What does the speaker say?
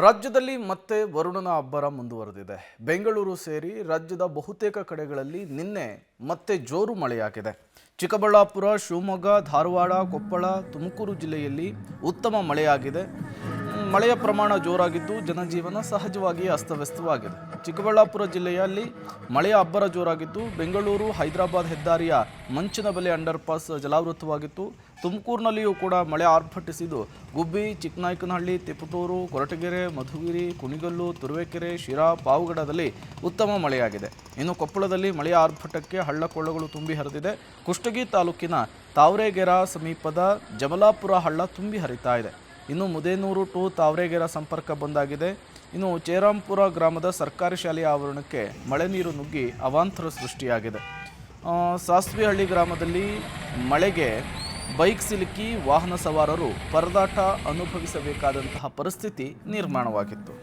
ರಾಜ್ಯದಲ್ಲಿ ಮತ್ತೆ ವರುಣನ ಅಬ್ಬರ ಮುಂದುವರೆದಿದೆ. ಬೆಂಗಳೂರು ಸೇರಿ ರಾಜ್ಯದ ಬಹುತೇಕ ಕಡೆಗಳಲ್ಲಿ ನಿನ್ನೆ ಮತ್ತೆ ಜೋರು ಮಳೆಯಾಗಿದೆ. ಚಿಕ್ಕಬಳ್ಳಾಪುರ, ಶಿವಮೊಗ್ಗ, ಧಾರವಾಡ, ಕೊಪ್ಪಳ, ತುಮಕೂರು ಜಿಲ್ಲೆಯಲ್ಲಿ ಉತ್ತಮ ಮಳೆಯಾಗಿದೆ. ಮಳೆಯ ಪ್ರಮಾಣ ಜೋರಾಗಿದ್ದು ಜನಜೀವನ ಸಹಜವಾಗಿ ಅಸ್ತವ್ಯಸ್ತವಾಗಿದೆ. ಚಿಕ್ಕಬಳ್ಳಾಪುರ ಜಿಲ್ಲೆಯಲ್ಲಿ ಮಳೆಯ ಅಬ್ಬರ ಜೋರಾಗಿದ್ದು ಬೆಂಗಳೂರು ಹೈದರಾಬಾದ್ ಹೆದ್ದಾರಿಯ ಮಂಚನಬೆಲೆ ಅಂಡರ್ ಪಾಸ್ ಜಲಾವೃತವಾಗಿತ್ತು. ತುಮಕೂರಿನಲ್ಲಿಯೂ ಕೂಡ ಮಳೆ ಆರ್ಭಟಿಸಿದ್ದು ಗುಬ್ಬಿ, ಚಿಕ್ಕನಾಯಕನಹಳ್ಳಿ, ತಿಪಟೂರು, ಕೊರಟಗೆರೆ, ಮಧುಗಿರಿ, ಕುಣಿಗಲ್ಲು, ತುರುವೇಕೆರೆ, ಶಿರಾ, ಪಾವಗಡದಲ್ಲಿ ಉತ್ತಮ ಮಳೆಯಾಗಿದೆ. ಇನ್ನು ಕೊಪ್ಪಳದಲ್ಲಿ ಮಳೆಯ ಆರ್ಭಟಕ್ಕೆ ಹಳ್ಳಕೊಳ್ಳಗಳು ತುಂಬಿ ಹರಿದಿದೆ. ಕುಷ್ಟಗಿ ತಾಲೂಕಿನ ತಾವರೆಗೆರ ಸಮೀಪದ ಜಮಲಾಪುರ ಹಳ್ಳ ತುಂಬಿ ಹರಿತಾ ಇದೆ. ಇನ್ನು ಮುದೇನೂರು ಟು ತಾವರೆಗೆರ ಸಂಪರ್ಕ ಬಂದಾಗಿದೆ. ಇನ್ನು ಚೇರಾಂಪುರ ಗ್ರಾಮದ ಸರ್ಕಾರಿ ಶಾಲೆಯ ಆವರಣಕ್ಕೆ ಮಳೆ ನೀರು ನುಗ್ಗಿ ಅವಾಂತರ ಸೃಷ್ಟಿಯಾಗಿದೆ. ಸಾಸ್ವಿಹಳ್ಳಿ ಗ್ರಾಮದಲ್ಲಿ ಮಳೆಗೆ ಬೈಕ್ ಸಿಲುಕಿ ವಾಹನ ಸವಾರರು ಪರದಾಟ ಅನುಭವಿಸಬೇಕಾದಂತಹ ಪರಿಸ್ಥಿತಿ ನಿರ್ಮಾಣವಾಗಿತ್ತು.